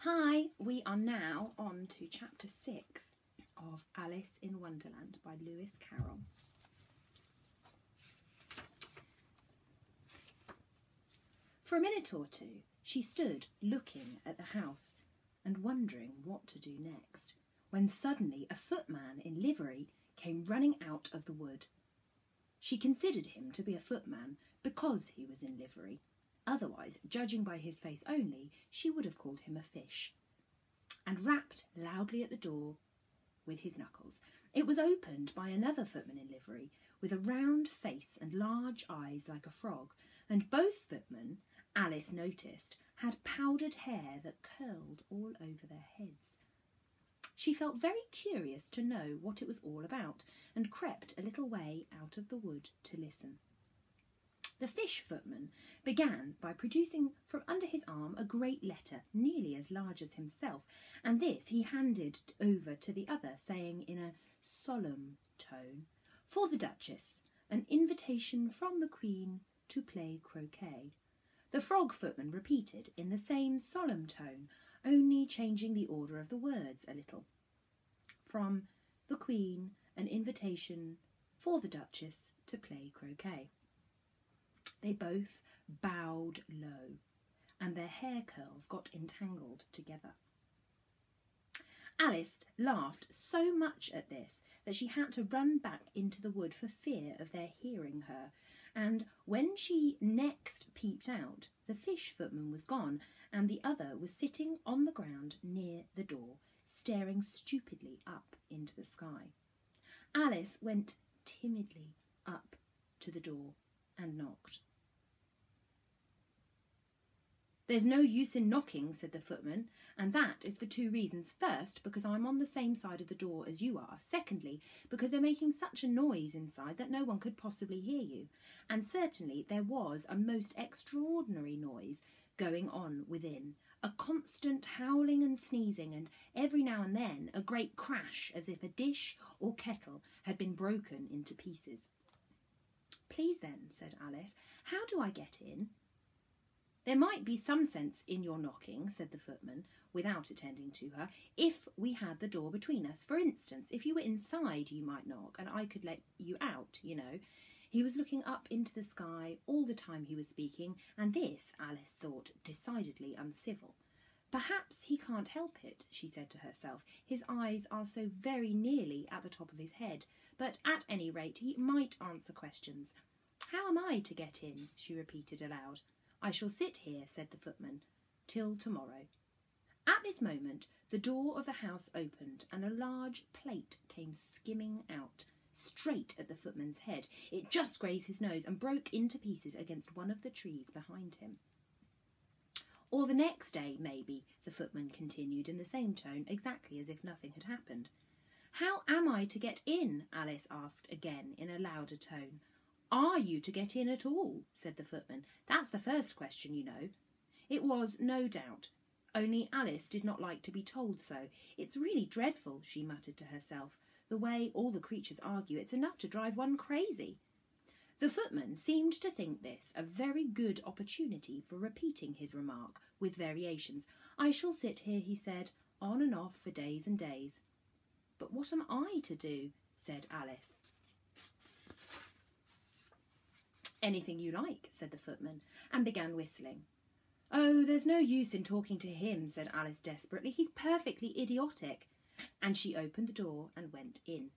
Hi, we are now on to chapter 6 of Alice in Wonderland by Lewis Carroll. For a minute or two, she stood looking at the house and wondering what to do next, when suddenly a footman in livery came running out of the wood. She considered him to be a footman because he was in livery. Otherwise, judging by his face only, she would have called him a fish, and rapped loudly at the door with his knuckles. It was opened by another footman in livery, with a round face and large eyes like a frog, and both footmen, Alice noticed, had powdered hair that curled all over their heads. She felt very curious to know what it was all about, and crept a little way out of the wood to listen. The fish footman began by producing from under his arm a great letter, nearly as large as himself, and this he handed over to the other, saying in a solemn tone, "For the Duchess, an invitation from the Queen to play croquet." The frog footman repeated in the same solemn tone, only changing the order of the words a little. "From the Queen, an invitation for the Duchess to play croquet." They both bowed low, and their hair curls got entangled together. Alice laughed so much at this that she had to run back into the wood for fear of their hearing her, and when she next peeped out, the fish footman was gone, and the other was sitting on the ground near the door, staring stupidly up into the sky. Alice went timidly up to the door and knocked. "There's no use in knocking," said the footman, "and that is for two reasons. First, because I'm on the same side of the door as you are. Secondly, because they're making such a noise inside that no one could possibly hear you. And certainly there was a most extraordinary noise going on within, a constant howling and sneezing, and every now and then a great crash as if a dish or kettle had been broken into pieces." "Please then," said Alice, "how do I get in?" "There might be some sense in your knocking," said the footman, without attending to her, "if we had the door between us. For instance, if you were inside you might knock, and I could let you out, you know." He was looking up into the sky all the time he was speaking, and this, Alice thought, decidedly uncivil. "Perhaps he can't help it," she said to herself. "His eyes are so very nearly at the top of his head, but at any rate he might answer questions. How am I to get in?" she repeated aloud. "I shall sit here," said the footman, "till tomorrow." At this moment the door of the house opened, and a large plate came skimming out, straight at the footman's head. It just grazed his nose and broke into pieces against one of the trees behind him. "Or the next day, maybe," the footman continued in the same tone, exactly as if nothing had happened. "How am I to get in?" Alice asked again in a louder tone. "Are you to get in at all?" said the footman. "That's the first question, you know." It was, no doubt, only Alice did not like to be told so. "It's really dreadful," she muttered to herself, "the way all the creatures argue. It's enough to drive one crazy." The footman seemed to think this a very good opportunity for repeating his remark, with variations. "I shall sit here," he said, "on and off for days and days." "But what am I to do?" said Alice. "Anything you like," said the footman, and began whistling. "Oh, there's no use in talking to him," said Alice desperately. "He's perfectly idiotic." And she opened the door and went in.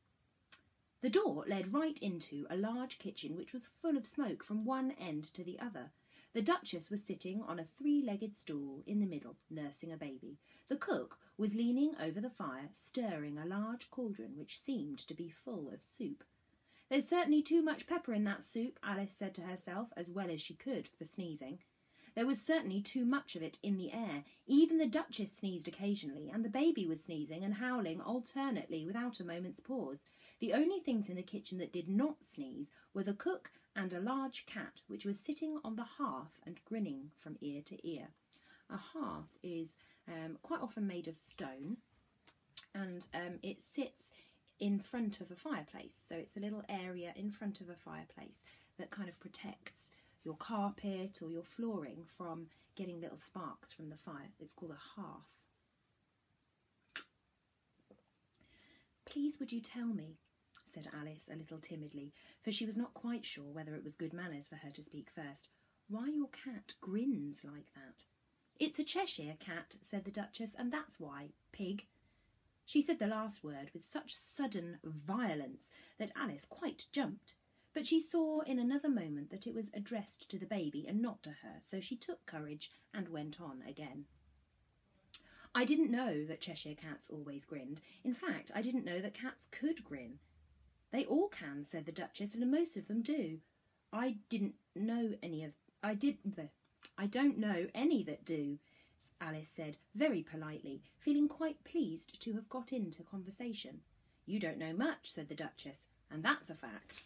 The door led right into a large kitchen which was full of smoke from one end to the other. The Duchess was sitting on a three-legged stool in the middle, nursing a baby. The cook was leaning over the fire, stirring a large cauldron which seemed to be full of soup. "There's certainly too much pepper in that soup," Alice said to herself, as well as she could for sneezing. There was certainly too much of it in the air. Even the Duchess sneezed occasionally, and the baby was sneezing and howling alternately without a moment's pause. The only things in the kitchen that did not sneeze were the cook and a large cat, which was sitting on the hearth and grinning from ear to ear. A hearth is quite often made of stone, and it sits in front of a fireplace. So it's a little area in front of a fireplace that kind of protects your carpet or your flooring from getting little sparks from the fire. It's called a hearth. "Please would you tell me," said Alice a little timidly, for she was not quite sure whether it was good manners for her to speak first, "why your cat grins like that?" "It's a Cheshire cat," said the Duchess, "and that's why. Pig." She said the last word with such sudden violence that Alice quite jumped, but she saw in another moment that it was addressed to the baby and not to her, so she took courage and went on again. "I didn't know that Cheshire cats always grinned. In fact, I didn't know that cats could grin." "They all can," said the Duchess, "and most of them do." I don't know any that do," Alice said very politely, feeling quite pleased to have got into conversation. "You don't know much," said the Duchess, "and that's a fact."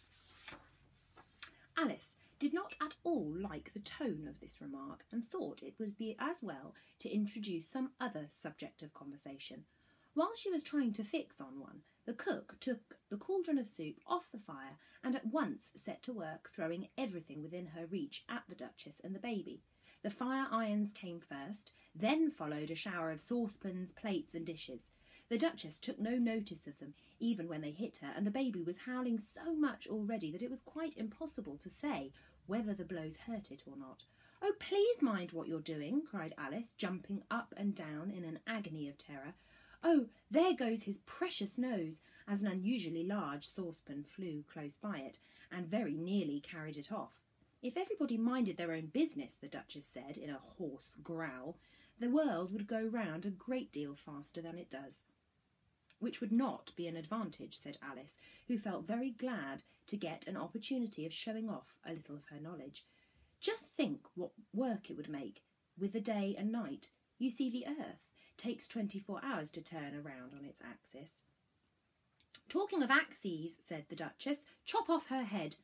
Alice did not at all like the tone of this remark and thought it would be as well to introduce some other subject of conversation. While she was trying to fix on one, the cook took the cauldron of soup off the fire and at once set to work throwing everything within her reach at the Duchess and the baby. The fire irons came first, then followed a shower of saucepans, plates and dishes. The Duchess took no notice of them, even when they hit her, and the baby was howling so much already that it was quite impossible to say whether the blows hurt it or not. "Oh, please mind what you're doing," cried Alice, jumping up and down in an agony of terror. "Oh, there goes his precious nose," as an unusually large saucepan flew close by it, and very nearly carried it off. "If everybody minded their own business," the Duchess said in a hoarse growl, "the world would go round a great deal faster than it does." "Which would not be an advantage," said Alice, who felt very glad to get an opportunity of showing off a little of her knowledge. "Just think what work it would make with the day and night. You see, the earth takes 24 hours to turn around on its axis." "Talking of axes," said the Duchess, "chop off her head."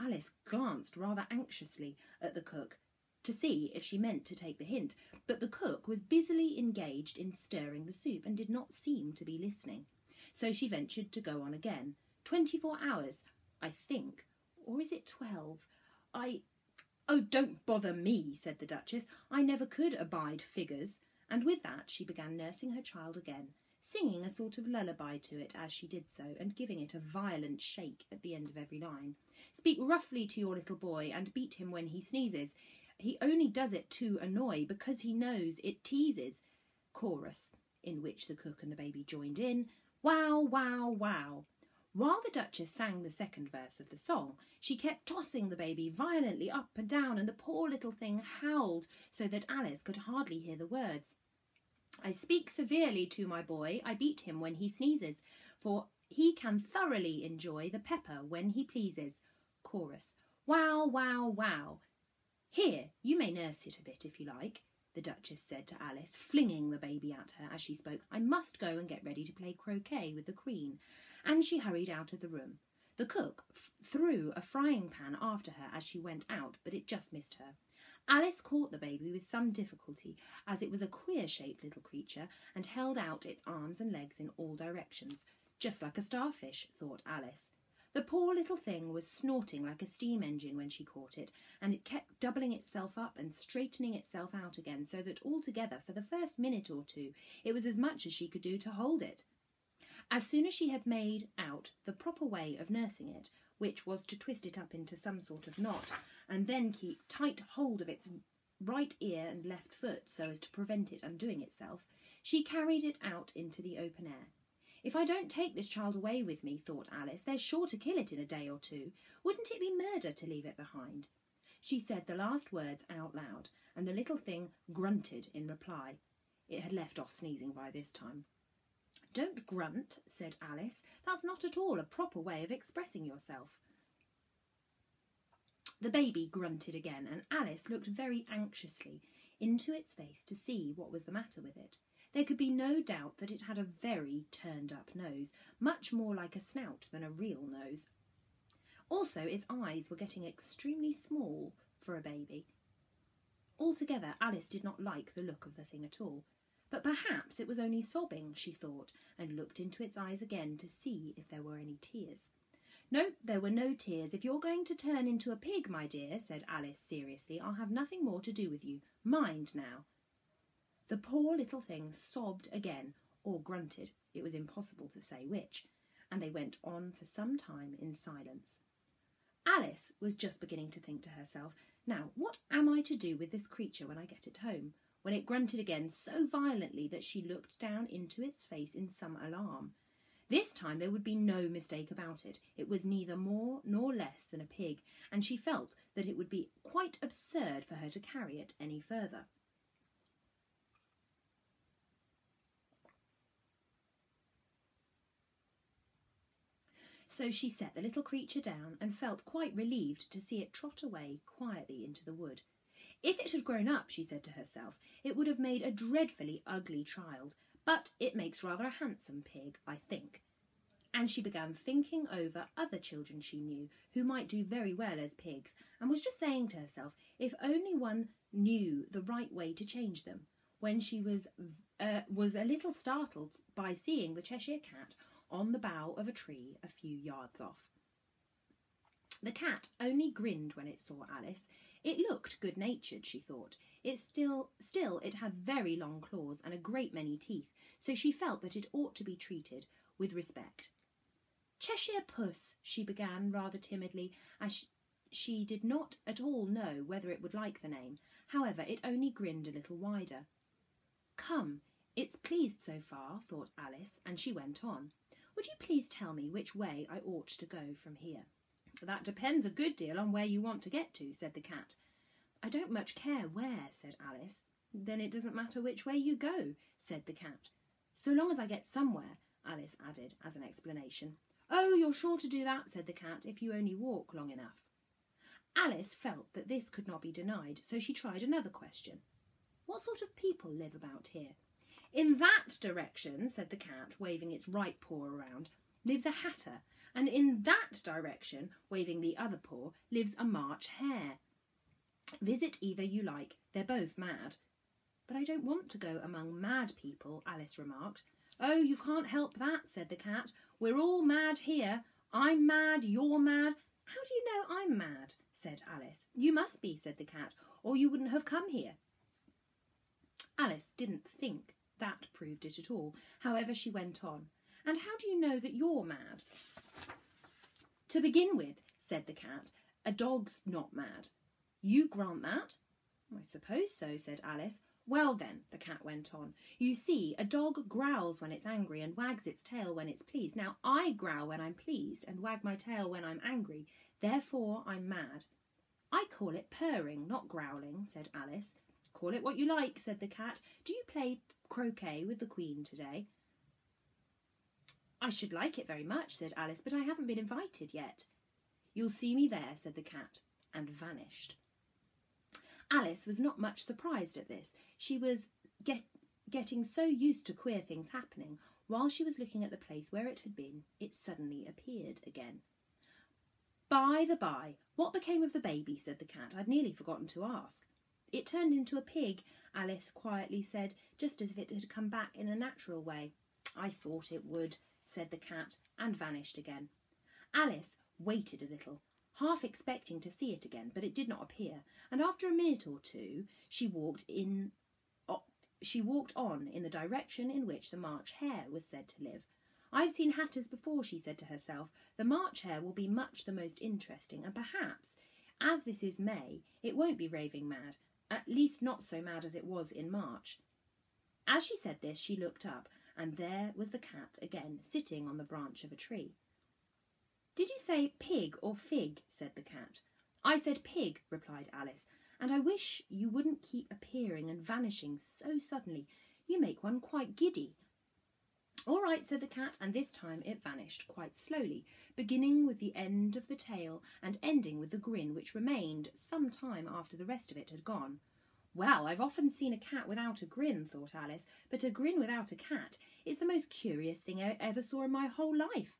Alice glanced rather anxiously at the cook to see if she meant to take the hint, but the cook was busily engaged in stirring the soup and did not seem to be listening. So she ventured to go on again. 24 hours, I think. Or is it 12? Oh, don't bother me," said the Duchess. "I never could abide figures." And with that she began nursing her child again, singing a sort of lullaby to it as she did so, and giving it a violent shake at the end of every line. "Speak roughly to your little boy, and beat him when he sneezes. He only does it to annoy, because he knows it teases." Chorus, in which the cook and the baby joined in. Wow, wow, wow. While the Duchess sang the second verse of the song, she kept tossing the baby violently up and down, and the poor little thing howled so that Alice could hardly hear the words. "I speak severely to my boy, I beat him when he sneezes, for he can thoroughly enjoy the pepper when he pleases." Chorus. Wow, wow, wow. "Here, you may nurse it a bit if you like," the Duchess said to Alice, flinging the baby at her as she spoke. "I must go and get ready to play croquet with the Queen." And she hurried out of the room. The cook threw a frying pan after her as she went out, but it just missed her. Alice caught the baby with some difficulty, as it was a queer-shaped little creature and held out its arms and legs in all directions. Just like a starfish, thought Alice. The poor little thing was snorting like a steam engine when she caught it, and it kept doubling itself up and straightening itself out again, so that altogether, for the first minute or two, it was as much as she could do to hold it. As soon as she had made out the proper way of nursing it, which was to twist it up into some sort of knot, and then keep tight hold of its right ear and left foot so as to prevent it undoing itself, she carried it out into the open air. "If I don't take this child away with me," thought Alice, "they're sure to kill it in a day or two. Wouldn't it be murder to leave it behind?" She said the last words out loud, and the little thing grunted in reply. It had left off sneezing by this time. "Don't grunt," said Alice. "That's not at all a proper way of expressing yourself." The baby grunted again, and Alice looked very anxiously into its face to see what was the matter with it. There could be no doubt that it had a very turned-up nose, much more like a snout than a real nose. Also, its eyes were getting extremely small for a baby. Altogether, Alice did not like the look of the thing at all. But perhaps it was only sobbing, she thought, and looked into its eyes again to see if there were any tears. "No, there were no tears. If you're going to turn into a pig, my dear," said Alice seriously, "I'll have nothing more to do with you. Mind now." The poor little thing sobbed again, or grunted. It was impossible to say which. and they went on for some time in silence. Alice was just beginning to think to herself, now, what am I to do with this creature when I get it home? When it grunted again so violently that she looked down into its face in some alarm. This time there would be no mistake about it. It was neither more nor less than a pig, and she felt that it would be quite absurd for her to carry it any further. So she set the little creature down and felt quite relieved to see it trot away quietly into the wood. If it had grown up, she said to herself, it would have made a dreadfully ugly child, but it makes rather a handsome pig, I think. And she began thinking over other children she knew who might do very well as pigs, and was just saying to herself, if only one knew the right way to change them, when she was a little startled by seeing the Cheshire Cat on the bough of a tree a few yards off. The cat only grinned when it saw Alice. It looked good-natured, she thought. Still, it had very long claws and a great many teeth, so she felt that it ought to be treated with respect. Cheshire Puss, she began rather timidly, as she did not at all know whether it would like the name. However, it only grinned a little wider. Come, it's pleased so far, thought Alice, and she went on. Would you please tell me which way I ought to go from here? That depends a good deal on where you want to get to, said the cat. I don't much care where, said Alice. Then it doesn't matter which way you go, said the cat. So long as I get somewhere, Alice added as an explanation. Oh, you're sure to do that, said the cat, if you only walk long enough. Alice felt that this could not be denied, so she tried another question. What sort of people live about here? In that direction, said the cat, waving its right paw around, lives a hatter, and in that direction, waving the other paw, lives a March hare. Visit either you like, they're both mad. But I don't want to go among mad people, Alice remarked. Oh, you can't help that, said the cat. We're all mad here. I'm mad, you're mad. How do you know I'm mad? Said Alice. You must be, said the cat, or you wouldn't have come here. Alice didn't think that proved it at all. However, she went on. And how do you know that you're mad? To begin with, said the cat, a dog's not mad. You grant that? I suppose so, said Alice. Well then, the cat went on, you see, a dog growls when it's angry and wags its tail when it's pleased. Now, I growl when I'm pleased and wag my tail when I'm angry. Therefore, I'm mad. I call it purring, not growling, said Alice. Call it what you like, said the cat. Do you play croquet with the Queen today? I should like it very much, said Alice, but I haven't been invited yet. You'll see me there, said the cat, and vanished. Alice was not much surprised at this. She was getting so used to queer things happening. While she was looking at the place where it had been, it suddenly appeared again. By the by, what became of the baby, said the cat. I'd nearly forgotten to ask. It turned into a pig, Alice quietly said, just as if it had come back in a natural way. I thought it would, said the cat, and vanished again. Alice waited a little, half expecting to see it again, but it did not appear, and after a minute or two she walked on in the direction in which the March hare was said to live. I've seen hatters before, she said to herself. The March hare will be much the most interesting, and perhaps, as this is May, it won't be raving mad, at least not so mad as it was in March. As she said this, she looked up, and there was the cat again, sitting on the branch of a tree. Did you say pig or fig? Said the cat. I said pig, replied Alice, and I wish you wouldn't keep appearing and vanishing so suddenly. You make one quite giddy. All right, said the cat, and this time it vanished quite slowly, beginning with the end of the tail and ending with the grin, which remained some time after the rest of it had gone. Well, I've often seen a cat without a grin, thought Alice, but a grin without a cat is the most curious thing I ever saw in my whole life.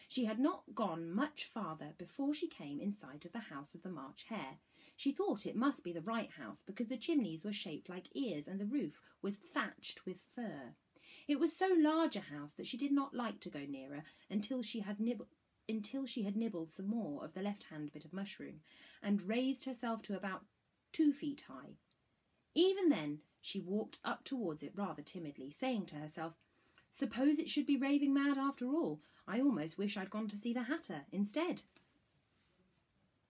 She had not gone much farther before she came in sight of the house of the March hare. She thought it must be the right house because the chimneys were shaped like ears and the roof was thatched with fur. It was so large a house that she did not like to go nearer until she had nibbled some more of the left-hand bit of mushroom and raised herself to about 2 feet high. Even then she walked up towards it rather timidly, saying to herself, Suppose it should be raving mad after all. I almost wish I'd gone to see the Hatter instead.